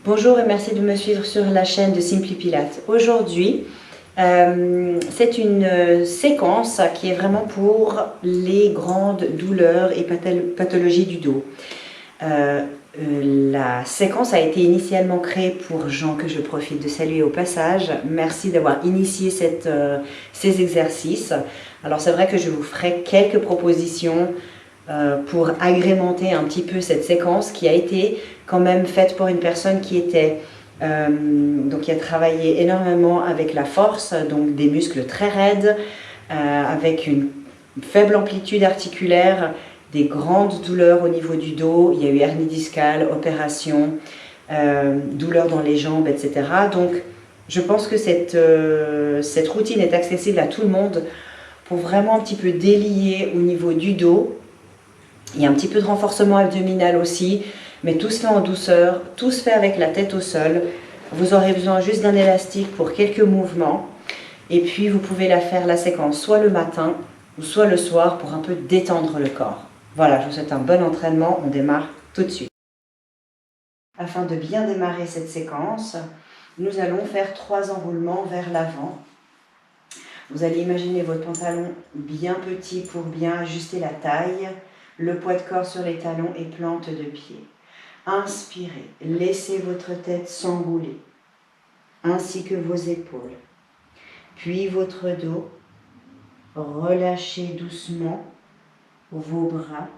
Bonjour et merci de me suivre sur la chaîne de Simply Pilates. Aujourd'hui, c'est une séquence qui est vraiment pour les grandes douleurs et pathologies du dos. La séquence a été initialement créée pour Jean, que je profite de saluer au passage. Merci d'avoir initié ces exercices. Alors c'est vrai que je vous ferai quelques propositions pour agrémenter un petit peu cette séquence qui a été quand même faite pour une personne qui était donc qui a travaillé énormément avec la force, donc des muscles très raides, avec une faible amplitude articulaire, des grandes douleurs au niveau du dos, il y a eu hernie discale, opération, douleurs dans les jambes, etc. Donc je pense que cette routine est accessible à tout le monde pour vraiment un petit peu délier au niveau du dos. Il y a un petit peu de renforcement abdominal aussi, mais tout cela en douceur, tout se fait avec la tête au sol. Vous aurez besoin juste d'un élastique pour quelques mouvements. Et puis vous pouvez la séquence soit le matin ou soit le soir pour un peu détendre le corps. Voilà, je vous souhaite un bon entraînement, on démarre tout de suite. Afin de bien démarrer cette séquence, nous allons faire 3 enroulements vers l'avant. Vous allez imaginer votre pantalon bien petit pour bien ajuster la taille, le poids de corps sur les talons et plante de pied. Inspirez, laissez votre tête s'enrouler, ainsi que vos épaules. Puis votre dos, relâchez doucement vos bras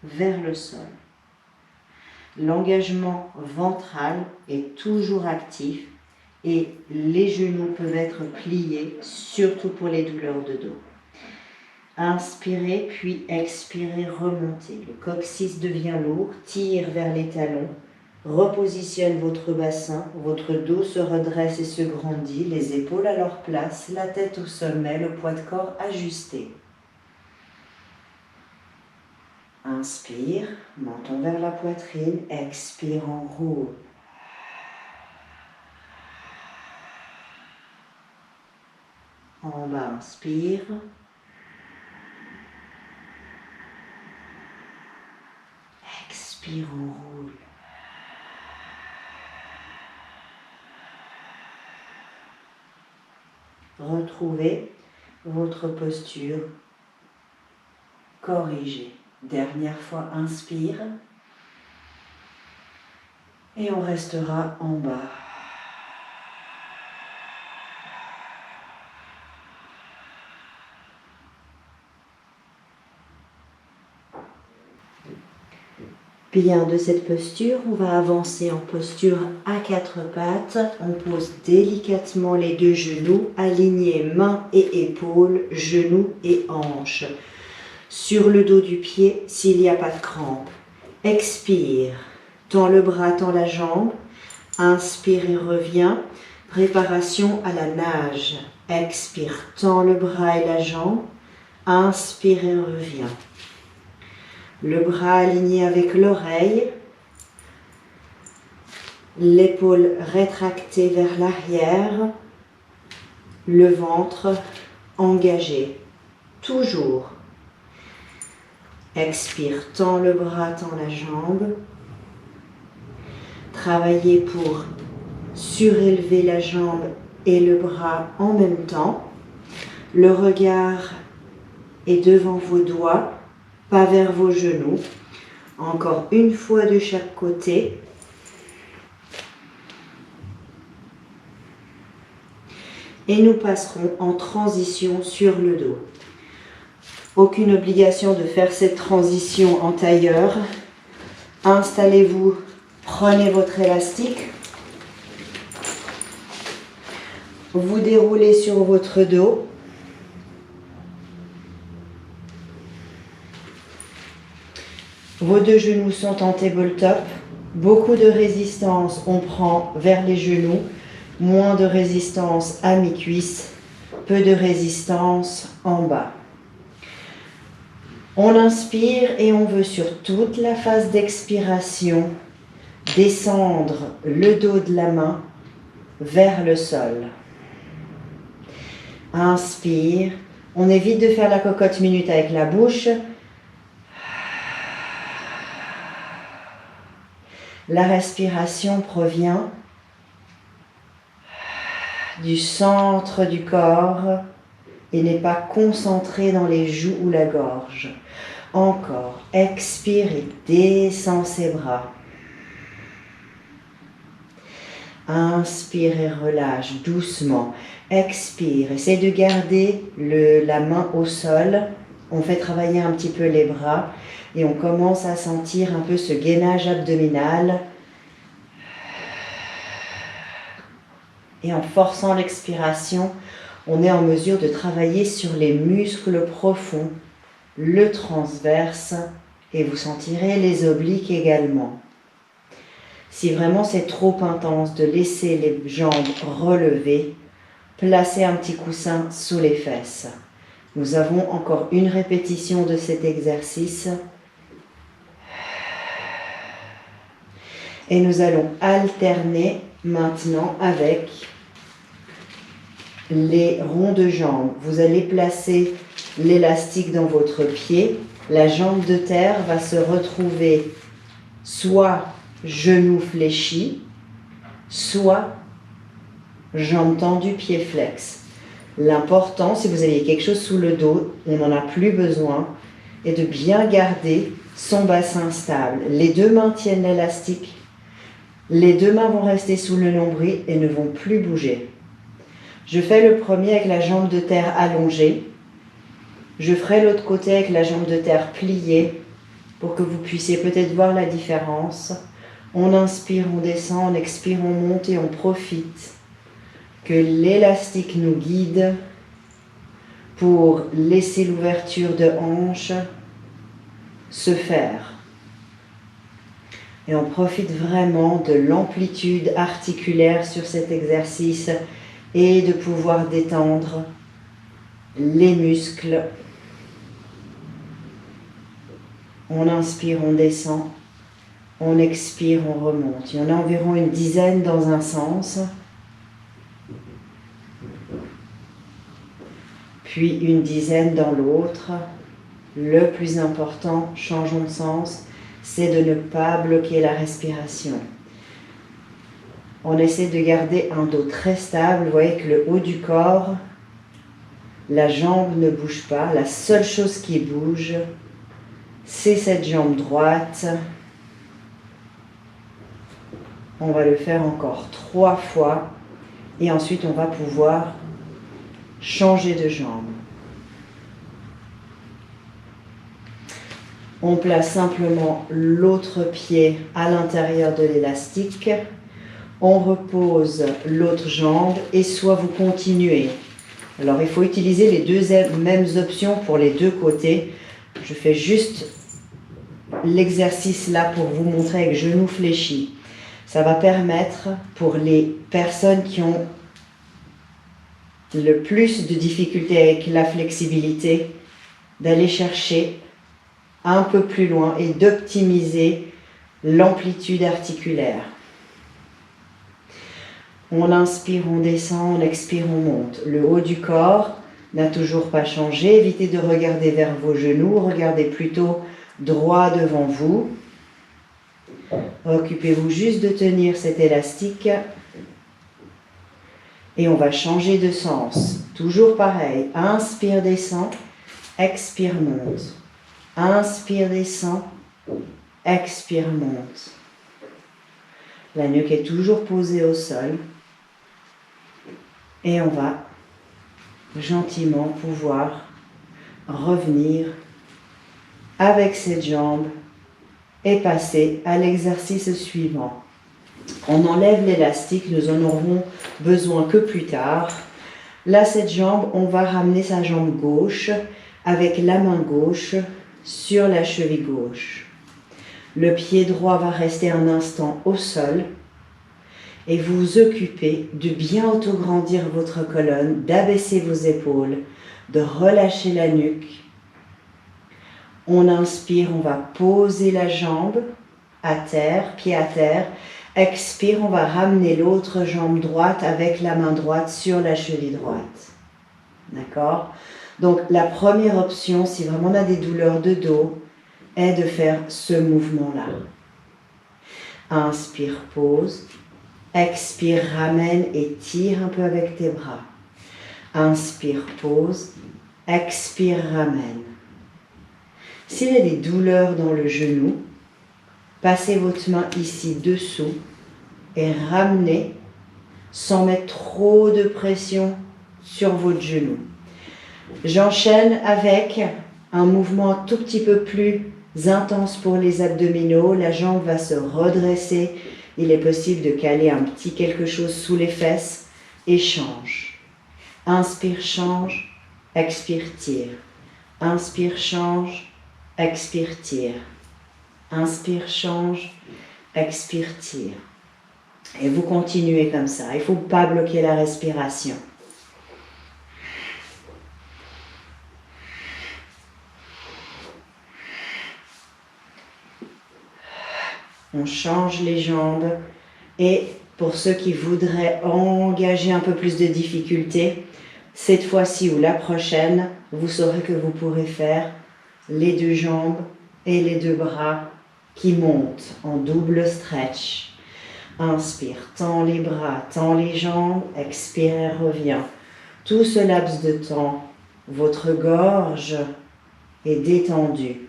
vers le sol. L'engagement ventral est toujours actif et les genoux peuvent être pliés, surtout pour les douleurs de dos. Inspirez, puis expirez, remontez. Le coccyx devient lourd, tire vers les talons, repositionne votre bassin, votre dos se redresse et se grandit, les épaules à leur place, la tête au sommet, le poids de corps ajusté. Inspire, menton vers la poitrine, expire, enroule. En bas, inspire. Expire, enroule. Retrouvez votre posture corrigée. Dernière fois, inspire. Et on restera en bas. Bien, de cette posture, on va avancer en posture à 4 pattes. On pose délicatement les 2 genoux, alignés mains et épaules, genoux et hanches. Sur le dos du pied, s'il n'y a pas de crampe. Expire, tends le bras, tends la jambe. Inspire et reviens. Préparation à la nage. Expire, tends le bras et la jambe. Inspire et reviens. Le bras aligné avec l'oreille, l'épaule rétractée vers l'arrière, le ventre engagé, toujours. Expire, tends le bras, tends la jambe. Travaillez pour surélever la jambe et le bras en même temps. Le regard est devant vos doigts, pas vers vos genoux. Encore une fois de chaque côté. Et nous passerons en transition sur le dos. Aucune obligation de faire cette transition en tailleur. Installez-vous, prenez votre élastique. Vous déroulez sur votre dos. Vos 2 genoux sont en tabletop. Beaucoup de résistance, on prend vers les genoux. Moins de résistance à mi-cuisse. Peu de résistance en bas. On inspire et on veut sur toute la phase d'expiration descendre le dos de la main vers le sol. Inspire. On évite de faire la cocotte minute avec la bouche. La respiration provient du centre du corps et n'est pas concentrée dans les joues ou la gorge. Encore, expire et descend ses bras. Inspire et relâche doucement. Expire, essaie de garder la main au sol. On fait travailler un petit peu les bras et on commence à sentir un peu ce gainage abdominal. Et en forçant l'expiration, on est en mesure de travailler sur les muscles profonds, le transverse, et vous sentirez les obliques également. Si vraiment c'est trop intense, de laisser les jambes relevées, placez un petit coussin sous les fesses. Nous avons encore une répétition de cet exercice. Et nous allons alterner maintenant avec les ronds de jambes. Vous allez placer l'élastique dans votre pied. La jambe de terre va se retrouver soit genou fléchi, soit jambe tendue, pied flex. L'important, si vous avez quelque chose sous le dos, on n'en a plus besoin, est de bien garder son bassin stable. Les deux mains tiennent l'élastique. Les deux mains vont rester sous le nombril et ne vont plus bouger. Je fais le premier avec la jambe de terre allongée. Je ferai l'autre côté avec la jambe de terre pliée pour que vous puissiez peut-être voir la différence. On inspire, on descend, on expire, on monte et on profite que l'élastique nous guide pour laisser l'ouverture de hanche se faire. Et on profite vraiment de l'amplitude articulaire sur cet exercice et de pouvoir détendre les muscles. On inspire, on descend. On expire, on remonte. Il y en a environ une dizaine dans un sens. Puis une dizaine dans l'autre. Le plus important, changeons de sens, c'est de ne pas bloquer la respiration. On essaie de garder un dos très stable. Vous voyez que le haut du corps, la jambe ne bouge pas. La seule chose qui bouge, c'est cette jambe droite. On va le faire encore 3 fois et ensuite on va pouvoir changer de jambe. On place simplement l'autre pied à l'intérieur de l'élastique. On repose l'autre jambe et soit vous continuez. Alors il faut utiliser les deux mêmes options pour les deux côtés. Je fais juste l'exercice là pour vous montrer avec genou fléchi. Ça va permettre pour les personnes qui ont le plus de difficultés avec la flexibilité d'aller chercher un peu plus loin et d'optimiser l'amplitude articulaire. On inspire, on descend, on expire, on monte. Le haut du corps n'a toujours pas changé. Évitez de regarder vers vos genoux, regardez plutôt droit devant vous. Occupez-vous juste de tenir cet élastique et on va changer de sens. Toujours pareil, inspire, descend, expire, monte. Inspire, descend, expire, monte. La nuque est toujours posée au sol et on va gentiment pouvoir revenir avec cette jambe et passer à l'exercice suivant. On enlève l'élastique, nous en aurons besoin que plus tard. Là, cette jambe, on va ramener sa jambe gauche avec la main gauche sur la cheville gauche. Le pied droit va rester un instant au sol et vous vous occupez de bien autograndir votre colonne, d'abaisser vos épaules, de relâcher la nuque. On inspire, on va poser la jambe à terre, pied à terre. Expire, on va ramener l'autre jambe droite avec la main droite sur la cheville droite. D'accord ? Donc la première option, si vraiment on a des douleurs de dos, est de faire ce mouvement-là. Inspire, pose. Expire, ramène et tire un peu avec tes bras. Inspire, pose. Expire, ramène. S'il y a des douleurs dans le genou, passez votre main ici dessous et ramenez sans mettre trop de pression sur votre genou. J'enchaîne avec un mouvement un tout petit peu plus intense pour les abdominaux. La jambe va se redresser. Il est possible de caler un petit quelque chose sous les fesses et change. Inspire, change. Expire, tire. Inspire, change. Expire, tire. Inspire, change. Expire, tire. Et vous continuez comme ça. Il ne faut pas bloquer la respiration. On change les jambes. Et pour ceux qui voudraient engager un peu plus de difficulté, cette fois-ci ou la prochaine, vous saurez que vous pourrez faire les deux jambes et les deux bras qui montent en double stretch. Inspire, tends les bras, tends les jambes, expire et reviens. Tout ce laps de temps, votre gorge est détendue.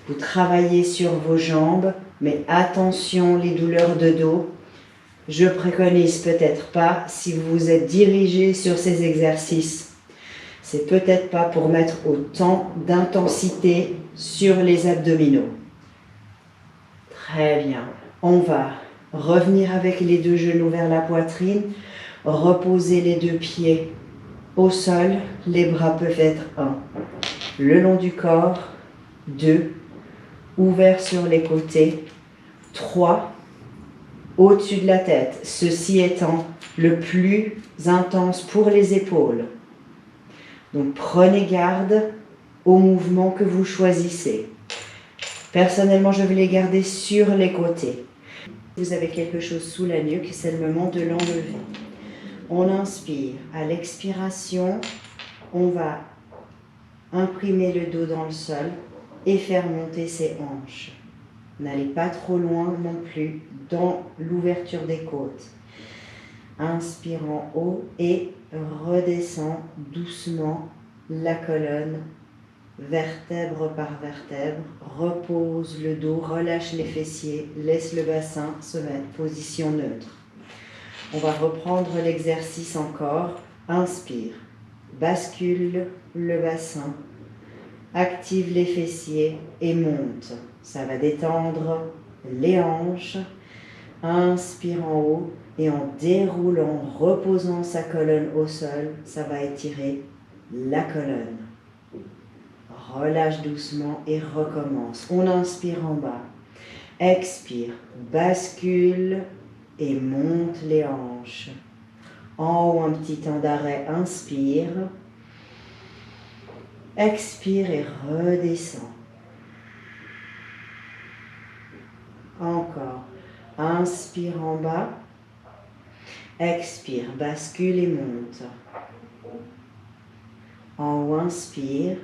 Vous travaillez sur vos jambes, mais attention les douleurs de dos. Je préconise peut-être pas si vous vous êtes dirigé sur ces exercices. C'est peut-être pas pour mettre autant d'intensité sur les abdominaux. Très bien. On va revenir avec les deux genoux vers la poitrine. Reposer les deux pieds au sol. Les bras peuvent être 1. Le long du corps. 2. Ouvert sur les côtés. 3. Au-dessus de la tête. Ceci étant le plus intense pour les épaules. Donc prenez garde aux mouvements que vous choisissez. Personnellement, je vais les garder sur les côtés. Vous avez quelque chose sous la nuque, c'est le moment de l'enlever. On inspire. À l'expiration, on va imprimer le dos dans le sol et faire monter ses hanches. N'allez pas trop loin non plus dans l'ouverture des côtes. Inspire en haut et redescend doucement la colonne, vertèbre par vertèbre. Repose le dos, relâche les fessiers, laisse le bassin se mettre position neutre. On va reprendre l'exercice encore. Inspire, bascule le bassin, active les fessiers et monte. Ça va détendre les hanches. Inspire en haut et en déroulant, reposant sa colonne au sol, ça va étirer la colonne. Relâche doucement et recommence. On inspire en bas. Expire, bascule et monte les hanches. En haut, un petit temps d'arrêt. Inspire. Expire et redescend. Encore. Inspire en bas. Expire, bascule et monte. En haut, inspire.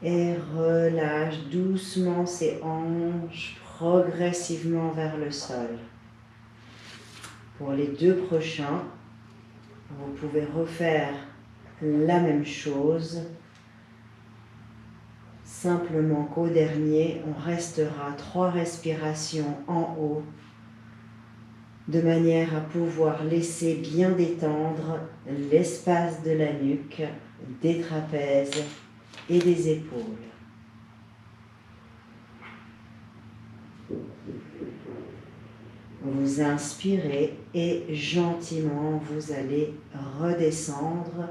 Et relâche doucement ses hanches progressivement vers le sol. Pour les deux prochains, vous pouvez refaire la même chose. Simplement qu'au dernier, on restera 3 respirations en haut de manière à pouvoir laisser bien détendre l'espace de la nuque, des trapèzes et des épaules. Vous inspirez et gentiment vous allez redescendre,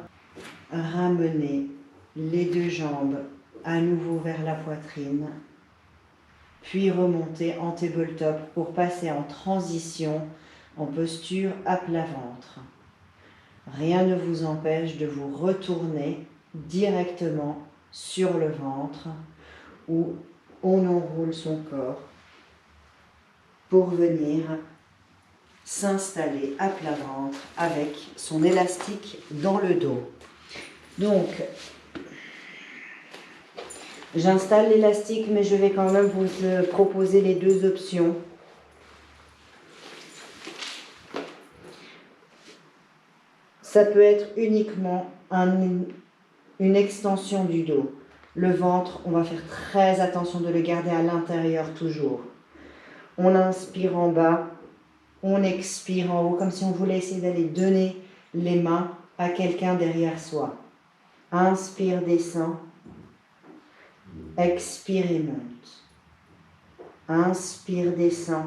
ramener les deux jambes à nouveau vers la poitrine, puis remonter en tabletop pour passer en transition en posture à plat ventre. Rien ne vous empêche de vous retourner directement sur le ventre où on enroule son corps pour venir s'installer à plat ventre avec son élastique dans le dos. Donc, j'installe l'élastique, mais je vais quand même vous proposer les deux options. Ça peut être uniquement une extension du dos. Le ventre, on va faire très attention de le garder à l'intérieur toujours. On inspire en bas, on expire en haut, comme si on voulait essayer d'aller donner les mains à quelqu'un derrière soi. Inspire, descend. Expire et monte. Inspire, descend.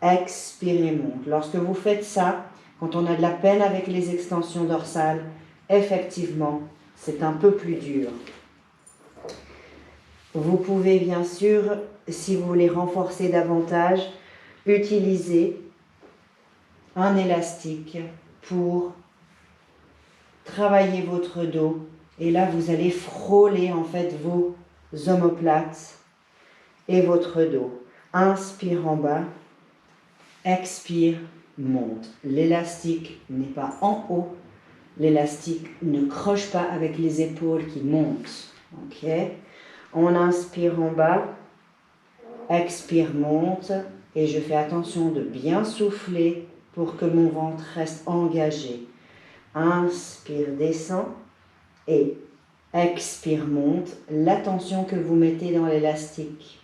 Expire et monte. Lorsque vous faites ça, quand on a de la peine avec les extensions dorsales, effectivement, c'est un peu plus dur. Vous pouvez bien sûr, si vous voulez renforcer davantage, utiliser un élastique pour travailler votre dos. Et là, vous allez frôler en fait vos omoplates et votre dos. Inspire en bas, expire, monte. L'élastique n'est pas en haut. L'élastique ne croche pas avec les épaules qui montent. Ok? On inspire en bas, expire, monte. Et je fais attention de bien souffler pour que mon ventre reste engagé. Inspire, descend. Et expire, monte. La tension que vous mettez dans l'élastique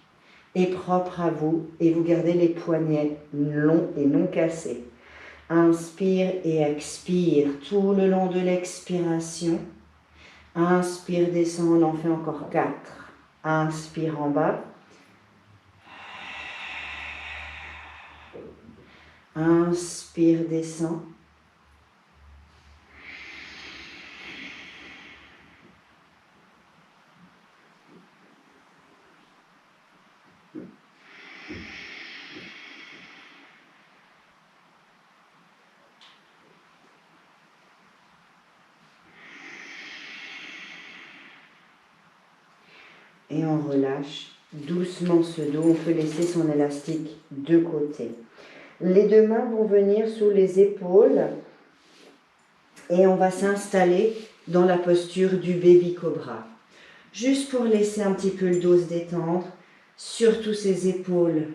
est propre à vous et vous gardez les poignets longs et non cassés. Inspire et expire tout le long de l'expiration. Inspire, descend, on en fait encore 4. Inspire en bas. Inspire, descend. Et on relâche doucement ce dos. On peut laisser son élastique de côté. Les deux mains vont venir sous les épaules et on va s'installer dans la posture du baby cobra. Juste pour laisser un petit peu le dos se détendre, surtout ses épaules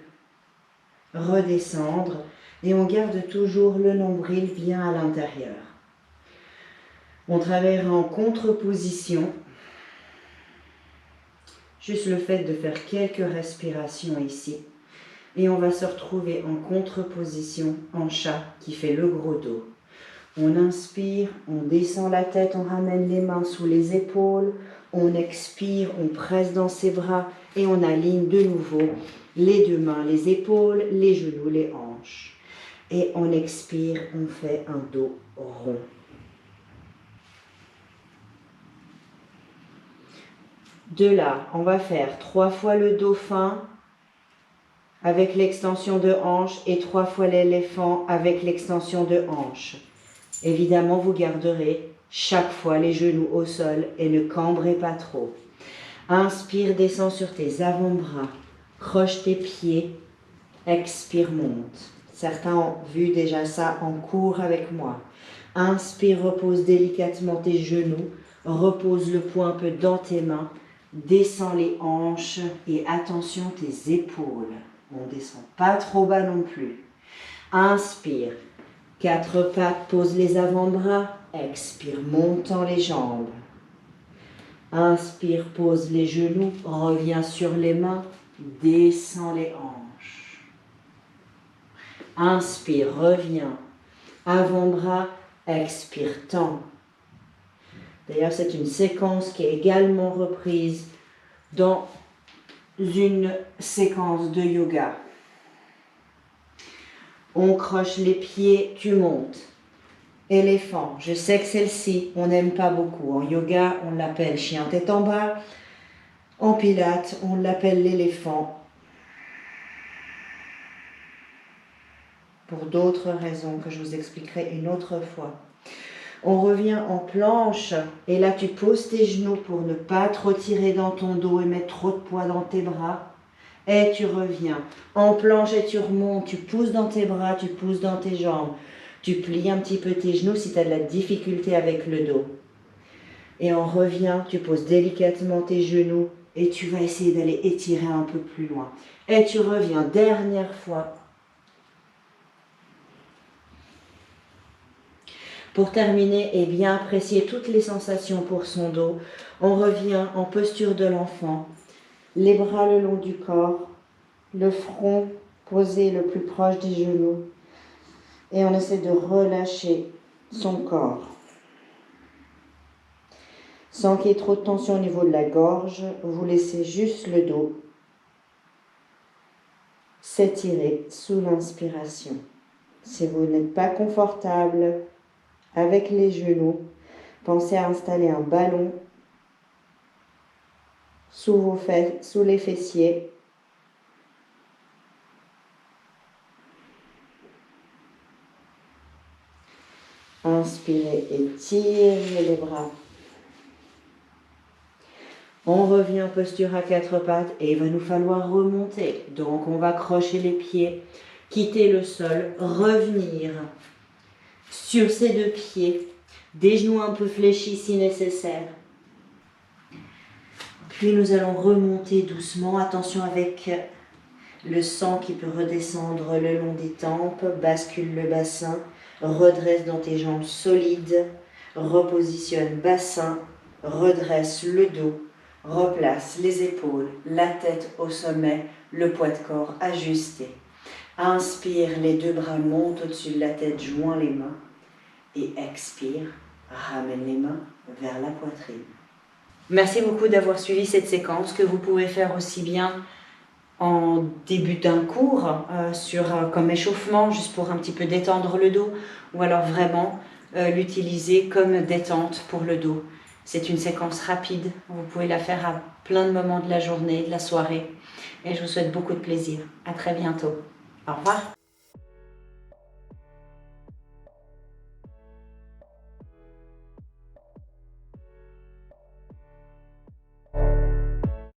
redescendre et on garde toujours le nombril bien à l'intérieur. On travaillera en contre-position. Juste le fait de faire quelques respirations ici. Et on va se retrouver en contre-position, en chat, qui fait le gros dos. On inspire, on descend la tête, on ramène les mains sous les épaules. On expire, on presse dans ses bras et on aligne de nouveau les deux mains, les épaules, les genoux, les hanches. Et on expire, on fait un dos rond. De là, on va faire 3 fois le dauphin avec l'extension de hanche et 3 fois l'éléphant avec l'extension de hanche. Évidemment, vous garderez chaque fois les genoux au sol et ne cambrez pas trop. Inspire, descends sur tes avant-bras, croche tes pieds, expire, monte. Certains ont vu déjà ça en cours avec moi. Inspire, repose délicatement tes genoux, repose le poing un peu dans tes mains. Descends les hanches et attention tes épaules. On ne descend pas trop bas non plus. Inspire. 4 pattes, pose les avant-bras. Expire, montant les jambes. Inspire, pose les genoux. Reviens sur les mains. Descends les hanches. Inspire, reviens. Avant-bras. Expire, tends. D'ailleurs, c'est une séquence qui est également reprise dans une séquence de yoga. On croche les pieds, tu montes. Éléphant, je sais que celle-ci, on n'aime pas beaucoup. En yoga, on l'appelle chien tête en bas. En pilates, on l'appelle l'éléphant. Pour d'autres raisons que je vous expliquerai une autre fois. On revient en planche et là tu poses tes genoux pour ne pas trop tirer dans ton dos et mettre trop de poids dans tes bras. Et tu reviens en planche et tu remontes, tu pousses dans tes bras, tu pousses dans tes jambes. Tu plies un petit peu tes genoux si tu as de la difficulté avec le dos. Et on revient, tu poses délicatement tes genoux et tu vas essayer d'aller étirer un peu plus loin. Et tu reviens, dernière fois. Pour terminer et bien apprécier toutes les sensations pour son dos, on revient en posture de l'enfant, les bras le long du corps, le front posé le plus proche des genoux et on essaie de relâcher son corps. Sans qu'il y ait trop de tension au niveau de la gorge, vous laissez juste le dos s'étirer sous l'inspiration. Si vous n'êtes pas confortable avec les genoux, pensez à installer un ballon sous les fessiers. Inspirez, étirez les bras. On revient en posture à quatre pattes et il va nous falloir remonter. Donc on va crocher les pieds, quitter le sol, revenir sur ces deux pieds, des genoux un peu fléchis si nécessaire. Puis nous allons remonter doucement, attention avec le sang qui peut redescendre le long des tempes, bascule le bassin, redresse dans tes jambes solides, repositionne bassin, redresse le dos, replace les épaules, la tête au sommet, le poids de corps ajusté. Inspire, les deux bras montent au-dessus de la tête, joins les mains. Et expire, ramène les mains vers la poitrine. Merci beaucoup d'avoir suivi cette séquence que vous pouvez faire aussi bien en début d'un cours comme échauffement, juste pour un petit peu détendre le dos, ou alors vraiment l'utiliser comme détente pour le dos. C'est une séquence rapide, vous pouvez la faire à plein de moments de la journée, de la soirée, et je vous souhaite beaucoup de plaisir. À très bientôt. Au revoir.